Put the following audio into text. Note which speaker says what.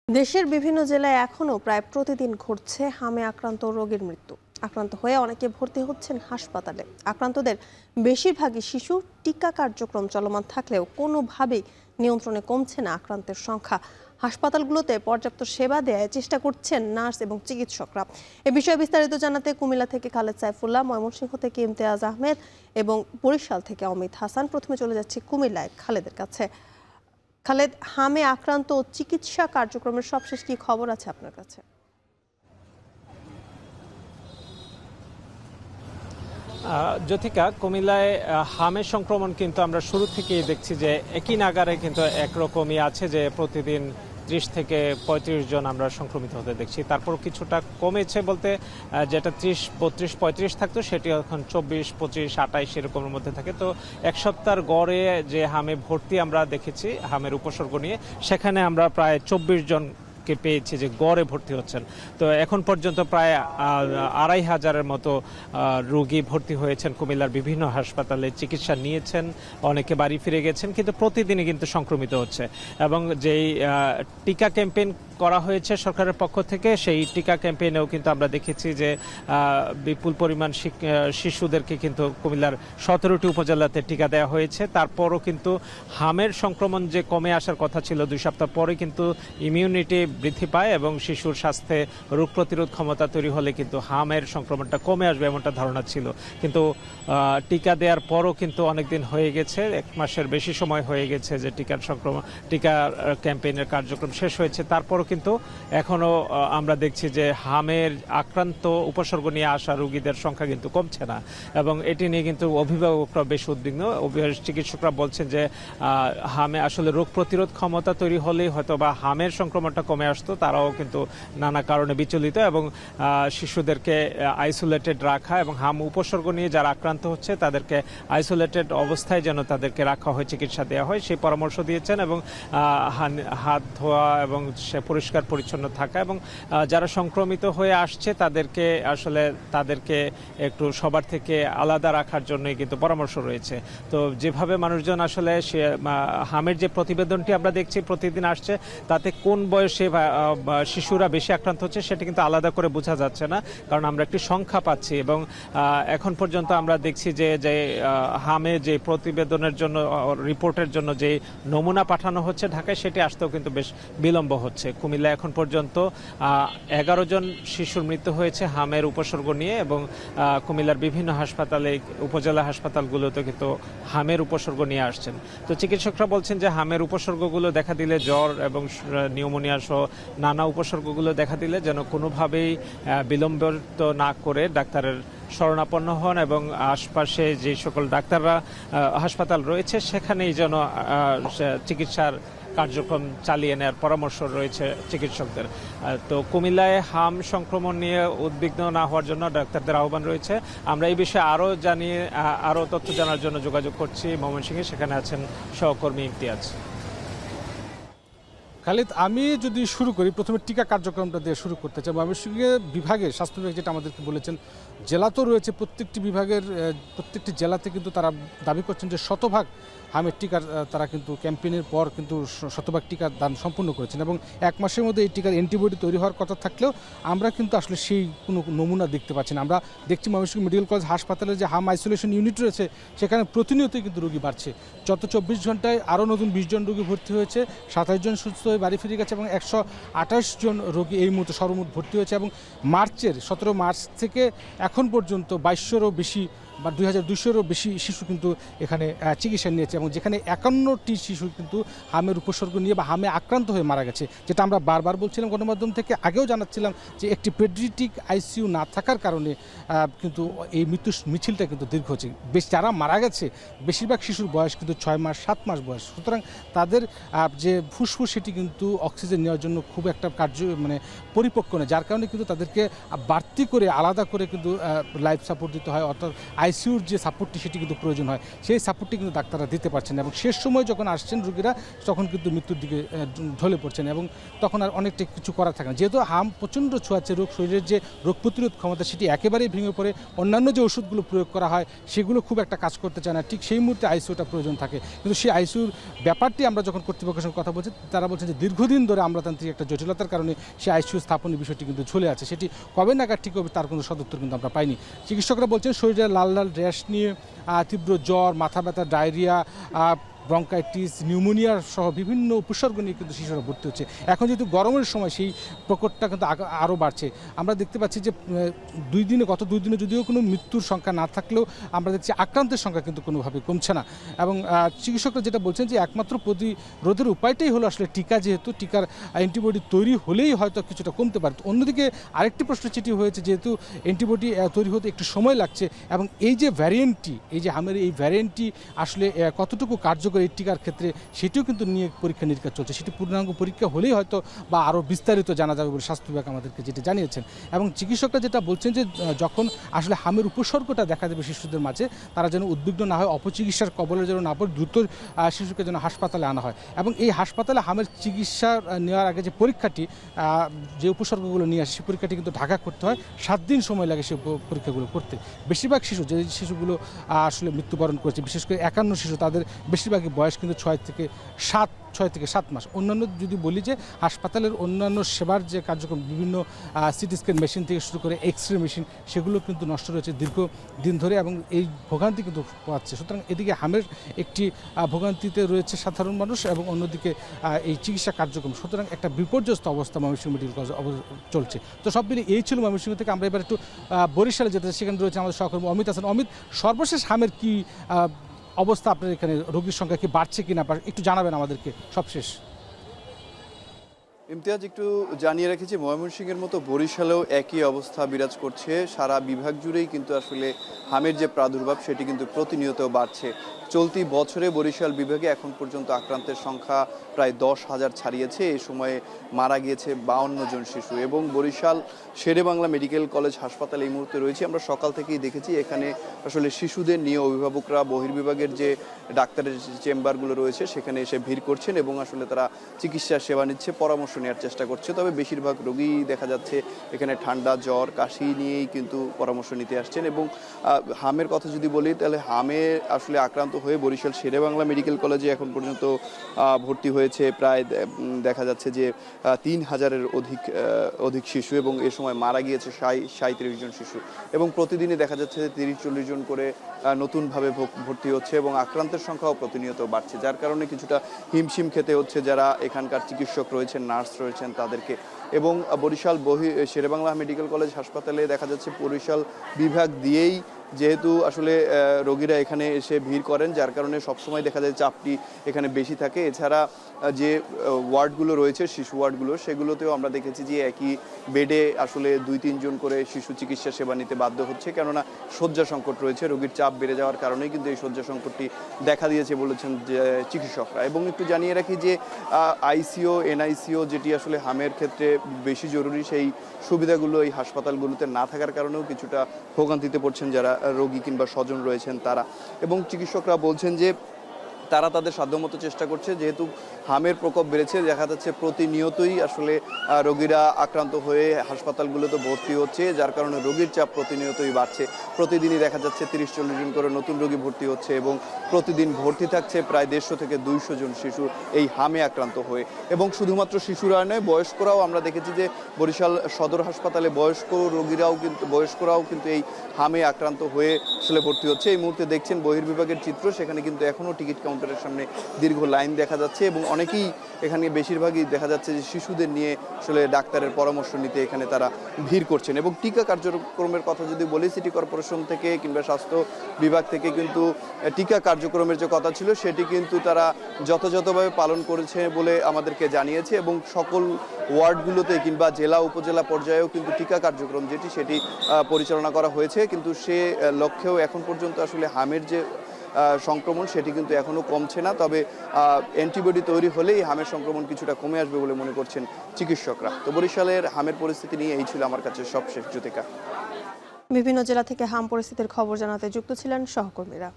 Speaker 1: দেশের বিভিন্ন জেলায় এখনও প্রায় প্রতিদিন ঘটছে হামে আক্রান্ত রোগীর মৃত্যু। আক্রান্ত হয়ে অনেকে ভর্তি হচ্ছেন হাসপাতালে। আক্রান্তদের বেশিরভাগই শিশু। টিকা কার্যক্রম চলমান থাকলেও কোনোভাবেই নিয়ন্ত্রণে কমছে না আক্রান্তের সংখ্যা। হাসপাতালগুলোতে পর্যাপ্ত সেবা দেওয়ার চেষ্টা করছেন নার্স এবং চিকিৎসকরা। এ বিষয়ে বিস্তারিত জানাতে কুমিল্লা থেকে খালেদ সাইফুল্লাহ, ময়মনসিংহ থেকে ইমতিয়াজ আহমেদ এবং বরিশাল থেকে অমিত হাসান। প্রথমে চলে যাচ্ছি কুমিল্লায় খালেদের কাছে। খালেদ, হামে আক্রান্ত ও চিকিৎসা কার্যক্রমের সবশেষ কি খবর আছে আপনার কাছে?
Speaker 2: জ্যোতিকা, কুমিল্লায় হামের সংক্রমণ কিন্তু আমরা শুরু থেকেই দেখছি যে একই নাগারে কিন্তু একরকমই আছে, যে প্রতিদিন 30 থেকে 35 জন আমরা সংক্রমিত হতে দেখছি। তারপর কিছুটা কমেছে বলতে, যেটা 30, 32, 35 থাকতো সেটি এখন 24, 25, 28 এরকমের মধ্যে থাকে। তো এক সপ্তাহের গড়ে যে হামে ভর্তি আমরা দেখেছি হামের উপসর্গ নিয়ে, সেখানে আমরা প্রায় 24 জন পেয়েছি যে গড়ে ভর্তি হচ্ছেন। তো এখন পর্যন্ত প্রায় 2500-এর মতো রোগী ভর্তি হয়েছেন কুমিল্লার বিভিন্ন হাসপাতালে, চিকিৎসা নিয়েছেন, অনেকে বাড়ি ফিরে গেছেন, কিন্তু প্রতিদিনই কিন্তু সংক্রমিত হচ্ছে। এবং যেই টিকা ক্যাম্পেইন করা হয়েছে সরকারের পক্ষ থেকে, সেই টিকা ক্যাম্পেইনেও কিন্তু আমরা দেখেছি যে বিপুল পরিমাণ শিশুদেরকে কিন্তু কুমিল্লার 17টি উপজেলাতে টিকা দেওয়া হয়েছে। তারপরও কিন্তু হামের সংক্রমণ যে কমে আসার কথা ছিল 2 সপ্তাহ পরে, কিন্তু ইমিউনিটি বৃদ্ধি পায় এবং শিশুর স্বাস্থ্যে রোগ প্রতিরোধ ক্ষমতা তৈরি হলে কিন্তু হামের সংক্রমণটা কমে আসবে এমনটা ধারণা ছিল। কিন্তু টিকা দেওয়ার পরও কিন্তু অনেকদিন হয়ে গেছে, 1 মাসের বেশি সময় হয়ে গেছে যে টিকা ক্যাম্পেইনের কার্যক্রম শেষ হয়েছে। তারপরও কিন্তু এখনো আমরা দেখছি যে হামের আক্রান্ত উপসর্গ নিয়ে আসা রোগীদের সংখ্যা কিন্তু কমছে না, এবং এটি নিয়ে কিন্তু অভিভাবকরা বেশ উদ্বিগ্ন। চিকিৎসকরা বলছেন যে হামে আসলে রোগ প্রতিরোধ ক্ষমতা তৈরি হলেই হয়তো বা হামের সংক্রমণটা কমে আসতো। তারাও কিন্তু নানা কারণে বিচলিত, এবং শিশুদেরকে আইসোলেটেড রাখা এবং হাম উপসর্গ নিয়ে যারা আক্রান্ত হচ্ছে তাদেরকে আইসোলেটেড অবস্থায় যেন তাদেরকে রাখা হয়, চিকিৎসা দেওয়া হয়, সেই পরামর্শ দিয়েছেন। এবং হাত ধোয়া এবং পরিষ্কার পরিচ্ছন্ন থাকা, এবং যারা সংক্রমিত হয়ে আসছে তাদেরকে একটু সবার থেকে আলাদা রাখার জন্যই কিন্তু পরামর্শ রয়েছে। তো যেভাবে মানুষজন আসলে হামের যে প্রতিবেদনটি আমরা দেখছি প্রতিদিন আসছে, তাতে কোন বয়সে শিশুরা বেশি আক্রান্ত হচ্ছে সেটা কিন্তু আলাদা করে বোঝা যাচ্ছে না, কারণ আমরা একটি সংখ্যা পাচ্ছি। এবং এখন পর্যন্ত আমরা দেখছি যে হামে যে প্রতিবেদনের জন্য, রিপোর্টের জন্য যে নমুনা পাঠানো হচ্ছে ঢাকায়, সেটি আসতেও কিন্তু বেশ বিলম্ব হচ্ছে। কুমিল্লা এখন পর্যন্ত 11 জন শিশুর মৃত্যু হয়েছে হামের উপসর্গ নিয়ে, এবং কুমিল্লার বিভিন্ন হাসপাতালে, উপজেলা হাসপাতালগুলোতে কিন্তু হামের উপসর্গ নিয়ে আসছেন। তো চিকিৎসকরা বলছেন যে হামের উপসর্গগুলো দেখা দিলে, জ্বর এবং নিউমোনিয়া সহ নানা উপসর্গগুলো দেখা দিলে যেন কোনোভাবেই বিলম্বিত না করে ডাক্তারের শরণাপন্ন হন, এবং আশপাশে যে সকল ডাক্তাররা হাসপাতাল রয়েছে সেখানেই যেন চিকিৎসার কার্যক্রম চালিয়ে নেওয়ার পরামর্শ রয়েছে চিকিৎসকদের। তো কুমিল্লায় হাম সংক্রমণ নিয়ে উদ্বিগ্ন না হওয়ার জন্য ডাক্তারদের আহ্বান রয়েছে। আমরা এই বিষয়ে আরও তথ্য জানার জন্য যোগাযোগ করছি ময়মনসিংহে, সেখানে আছেন সহকর্মী ইমতিয়াজ।
Speaker 3: খালিদ, আমি যদি শুরু করি, প্রথমে টিকা কার্যক্রমটা দিয়ে শুরু করতে চাই। ময়মনসিংহে বিভাগের স্বাস্থ্য বিভাগ যেটা আমাদেরকে বলেছেন, জেলা তো রয়েছে, প্রত্যেকটি জেলাতে কিন্তু তারা দাবি করছেন যে শতভাগ হামের টিকার তারা কিন্তু ক্যাম্পেইনের পর কিন্তু শতভাগ টিকার দান সম্পূর্ণ করেছেন, এবং 1 মাসের মধ্যে এই টিকার অ্যান্টিবডি তৈরি হওয়ার কথা থাকলেও আমরা কিন্তু আসলে সেই কোনো নমুনা দেখতে পাচ্ছি না। আমরা দেখছি ময়মনসিংহ মেডিকেল কলেজ হাসপাতালে যে হাম আইসোলেশন ইউনিট রয়েছে, সেখানে প্রতিনিয়তই কিন্তু রোগী বাড়ছে। গত 24 ঘন্টায় আরও নতুন 20 জন রোগী ভর্তি হয়েছে, 27 জন সুস্থ হয়ে বাড়ি ফিরে গেছে, এবং 128 জন রোগী এই মুহূর্তে সর্বমোট ভর্তি হয়েছে। এবং 17 মার্চ থেকে এখন পর্যন্ত 2200-এরও বেশি বা 2200-এরও বেশি শিশু কিন্তু এখানে চিকিৎসা নিয়েছে, এবং যেখানে 51টি শিশু কিন্তু হামের উপসর্গ নিয়ে বা হামে আক্রান্ত হয়ে মারা গেছে, যেটা আমরা বারবার বলছিলাম গণমাধ্যম থেকে, আগেও জানাচ্ছিলাম যে একটি পেডিয়াট্রিক আইসিইউ না থাকার কারণে কিন্তু এই মিছিলটা কিন্তু দীর্ঘ হচ্ছে। যারা মারা গেছে বেশিরভাগ শিশুর বয়স কিন্তু 6 মাস 7 মাস বয়স, সুতরাং তাদের যে ফুসফুস সেটি কিন্তু অক্সিজেন নেওয়ার জন্য খুব একটা পরিপক্ক নয়, যার কারণে কিন্তু তাদেরকে বাড়তি করে আলাদা করে কিন্তু লাইফ সাপোর্ট দিতে হয়, অর্থাৎ আইসিইউর যে সাপোর্টটি সেটি কিন্তু প্রয়োজন হয়, সেই সাপোর্টটি কিন্তু ডাক্তাররা দিতে পারছেন না এবং শেষ সময় যখন আসছেন রোগীরা তখন কিন্তু মৃত্যুর দিকে ঢলে পড়ছেন এবং তখন আর অনেকটা কিছু করা থাকে না। যেহেতু হাম প্রচণ্ড ছোঁয়াচে রোগ, শরীরের যে রোগ প্রতিরোধ ক্ষমতা সেটি একেবারেই ভেঙে পড়ে, অন্যান্য যে ওষুধগুলো প্রয়োগ করা হয় সেগুলো খুব একটা কাজ করতে চায় না, ঠিক সেই মুহূর্তে আইসিইউটা প্রয়োজন থাকে। কিন্তু সেই আইসিইউর ব্যাপারটি আমরা যখন কর্তৃপক্ষের সঙ্গে কথা বলছি তারা বলছেন যে দীর্ঘদিন ধরে আমলাতান্ত্রিক একটা জটিলতার কারণে সেই আইসিইউ স্থাপনের বিষয়টি কিন্তু ঝুলে আছে, সেটি কবে নাগাদ ঠিক হবে তার কোনো সদুত্তর কিন্তু আমরা পাইনি। চিকিৎসকরা বলছেন শরীরে লাল লাল র্যাশ নিয়ে তীব্র জ্বর, মাথা ব্যথা, ডায়রিয়া, ব্রঙ্কাইটিস, নিউমোনিয়া সহ বিভিন্ন উপসর্গ নিয়ে কিন্তু শিশুরা ভর্তি হচ্ছে। এখন যেহেতু গরমের সময় সেই প্রকোপটা কিন্তু আরও বাড়ছে। আমরা দেখতে পাচ্ছি যে গত দুই দিনে যদিও কোনো মৃত্যুর সংখ্যা না থাকলেও আমরা দেখছি আক্রান্তের সংখ্যা কিন্তু কোনোভাবে কমছে না এবং চিকিৎসকরা যেটা বলছেন যে একমাত্র প্রতিরোধের উপায়টাই হলো আসলে টিকা, যেহেতু টিকার অ্যান্টিবডি তৈরি হলেই হয়তো কিছুটা কমতে পারে। অন্যদিকে আরেকটি প্রশ্ন যেটি হয়েছে, যেহেতু অ্যান্টিবডি তৈরি হতে একটু সময় লাগছে এবং এই যে ভ্যারিয়েন্টটি, এই যে হামের এই ভ্যারিয়েন্টটি আসলে কতটুকু কার্যকর এই টিকার ক্ষেত্রে সেটিও কিন্তু নিয়ে পরীক্ষা নিরীক্ষা চলছে। সেটি পূর্ণাঙ্গ পরীক্ষা হলেই হয়তো বা আরও বিস্তারিত জানা যাবে বলে স্বাস্থ্য বিভাগ আমাদেরকে যেটি জানিয়েছেন। এবং চিকিৎসকরা যেটা বলছেন যে যখন আসলে হামের উপসর্গটা দেখা দেবে শিশুদের মাঝে, তারা যেন উদ্বিগ্ন না হয়, অপচিকিৎসার কবলে যেন না পড়ে, দ্রুত শিশুকে যেন হাসপাতালে আনা হয়। এবং এই হাসপাতালে হামের চিকিৎসা নেওয়ার আগে যে পরীক্ষাটি, যে উপসর্গগুলো নিয়ে আসে সেই পরীক্ষাটি কিন্তু ঢাকা করতে হয়, 7 দিন সময় লাগে সেই পরীক্ষাগুলো করতে। বেশিরভাগ শিশু, যে শিশুগুলো আসলে মৃত্যুবরণ করেছে, বিশেষ করে 51 শিশু, তাদের বেশিরভাগ বয়স কিন্তু 6 থেকে 7 মাস। অন্যান্য যদি বলি যে হাসপাতালের অন্যান্য সেবার যে কার্যক্রম, বিভিন্ন সিটি স্ক্যান মেশিন থেকে শুরু করে এক্সরে মেশিন, সেগুলো কিন্তু নষ্ট রয়েছে দীর্ঘদিন ধরে এবং এই ভোগান্তি কিন্তু পাচ্ছে। সুতরাং এদিকে হামের একটি ভোগান্তিতে রয়েছে সাধারণ মানুষ এবং অন্যদিকে এই চিকিৎসা কার্যক্রম। সুতরাং একটা বিপর্যস্ত অবস্থা ময়মনসিংহ মেডিকেল কলেজে চলছে। তো সব মিলিয়ে এই ছিল ময়মনসিংহ থেকে। আমরা এবার একটু বরিশালে যেতে, সেখানে রয়েছে আমাদের সহকর্মী অমিত হাসান। অমিত, সর্বশেষ হামের কি অবস্থা, আপনার এখানে রোগীর সংখ্যা কি বাড়ছে কিনা একটু জানাবেন আমাদেরকে সবশেষ।
Speaker 4: ইমতিয়াজ, একটু জানিয়ে রেখেছি ময়মনসিংহের মতো বরিশালেও একই অবস্থা বিরাজ করছে। সারা বিভাগ জুড়েই কিন্তু আসলে হামের যে প্রাদুর্ভাব সেটি কিন্তু প্রতিনিয়ত বাড়ছে। চলতি বছরে বরিশাল বিভাগে এখন পর্যন্ত আক্রান্তের সংখ্যা প্রায় 10,000 ছাড়িয়েছে। এই সময়ে মারা গিয়েছে 52 জন শিশু। এবং বরিশাল শেরেবাংলা মেডিকেল কলেজ হাসপাতালে এই মুহূর্তে রয়েছে। আমরা সকাল থেকেই দেখেছি এখানে আসলে শিশুদের নিয়ে অভিভাবকরা বহির্বিভাগের যে ডাক্তারের চেম্বারগুলো রয়েছে সেখানে এসে ভিড় করছেন এবং আসলে তারা চিকিৎসা সেবা নিচ্ছে, পরামর্শ নেওয়ার চেষ্টা করছে। তবে বেশিরভাগ রোগী দেখা যাচ্ছে এখানে ঠান্ডা, জ্বর, কাশি নিয়েই কিন্তু পরামর্শ নিতে আসছেন। এবং হামের কথা যদি বলি তাহলে হামে আসলে আক্রান্ত হয়ে বরিশাল শেরেবাংলা মেডিকেল কলেজে এখন পর্যন্ত ভর্তি হয়েছে প্রায় দেখা যাচ্ছে যে 3,000-এর অধিক শিশু এবং এ সময় মারা গিয়েছে 37 জন শিশু। এবং প্রতিদিনই দেখা যাচ্ছে যে 30-40 জন করে নতুনভাবে ভর্তি হচ্ছে এবং আক্রান্তের সংখ্যাও প্রতিনিয়ত বাড়ছে, যার কারণে কিছুটা হিমশিম খেতে হচ্ছে যারা এখানকার চিকিৎসক রয়েছেন, নার্স রয়েছেন তাদেরকে। এবং বরিশাল শেরেবাংলা মেডিকেল কলেজ হাসপাতালে দেখা যাচ্ছে বরিশাল বিভাগ দিয়েই যেহেতু আসলে রোগীরা এখানে এসে ভিড় করেন, যার কারণে সবসময় দেখা যায় চাপটি এখানে বেশি থাকে। এছাড়া যে ওয়ার্ডগুলো রয়েছে, শিশু ওয়ার্ডগুলো, সেগুলোতেও আমরা দেখেছি যে একই বেডে আসলে 2-3 জন করে শিশু চিকিৎসা সেবা নিতে বাধ্য হচ্ছে, কেননা শয্যা সংকট রয়েছে। রোগীর চাপ বেড়ে যাওয়ার কারণেই কিন্তু এই শয্যা সংকটটি দেখা দিয়েছে বলেছেন যে চিকিৎসকরা। এবং একটু জানিয়ে রাখি যে আইসিইউ, এনআইসিইউ যেটি আসলে হামের ক্ষেত্রে বেশি জরুরি, সেই সুবিধাগুলো এই হাসপাতালগুলোতে না থাকার কারণেও কিছুটা ভোগান্তিতে পড়ছেন যারা রোগী কিংবা স্বজন রয়েছেন তারা। এবং চিকিৎসকরা বলছেন যে তারা তাদের সাধ্যমতো চেষ্টা করছে, যেহেতু হামের প্রকোপ বেড়েছে, দেখা যাচ্ছে প্রতিনিয়তই আসলে রোগীরা আক্রান্ত হয়ে হাসপাতালগুলোতে ভর্তি হচ্ছে, যার কারণে রোগীর চাপ প্রতিনিয়তই বাড়ছে। প্রতিদিনই দেখা যাচ্ছে 30-40 জন করে নতুন রোগী ভর্তি হচ্ছে এবং প্রতিদিন ভর্তি থাকছে প্রায় 150 থেকে 200 জন শিশু এই হামে আক্রান্ত হয়ে। এবং শুধুমাত্র শিশুরা নয়, বয়স্করাও আমরা দেখেছি যে বরিশাল সদর হাসপাতালে বয়স্করাও কিন্তু এই হামে আক্রান্ত হয়ে আসলে ভর্তি হচ্ছে। এই মুহূর্তে দেখছেন বহির্বিভাগের চিত্র, সেখানে কিন্তু এখনও টিকিট কাউন্টারের সামনে দীর্ঘ লাইন দেখা যাচ্ছে এবং অনেকেই এখানে, বেশিরভাগই দেখা যাচ্ছে যে শিশুদের নিয়ে আসলে ডাক্তারের পরামর্শ নিতে এখানে তারা ভিড় করছেন। এবং টিকা কার্যক্রমের কথা যদি বলি, সিটি কর্পোরেশন থেকে কিংবা স্বাস্থ্য বিভাগ থেকে কিন্তু টিকা কার্যক্রমের যে কথা ছিল সেটি কিন্তু তারা যথাযথভাবে পালন করেছে বলে আমাদেরকে জানিয়েছে। এবং সকল ওয়ার্ডগুলোতে কিংবা জেলা উপজেলা পর্যায়েও কিন্তু টিকা কার্যক্রম সেটি পরিচালনা করা হয়েছে। কিন্তু সে লক্ষ্যেও এখন পর্যন্ত আসলে হামের যে সংক্রমণ সেটি কিন্তু এখনও কমছে না। তবে অ্যান্টিবডি তৈরি হলেই হামের সংক্রমণ কিছুটা কমে আসবে বলে মনে করছেন চিকিৎসকরা। তো বরিশালের হামের পরিস্থিতি নিয়ে এই ছিল আমার কাছে সবশেষ। জ্যোতিকা।
Speaker 1: বিভিন্ন জেলা থেকে হাম পরিস্থিতির খবর জানাতে যুক্ত ছিলেন সহকর্মীরা।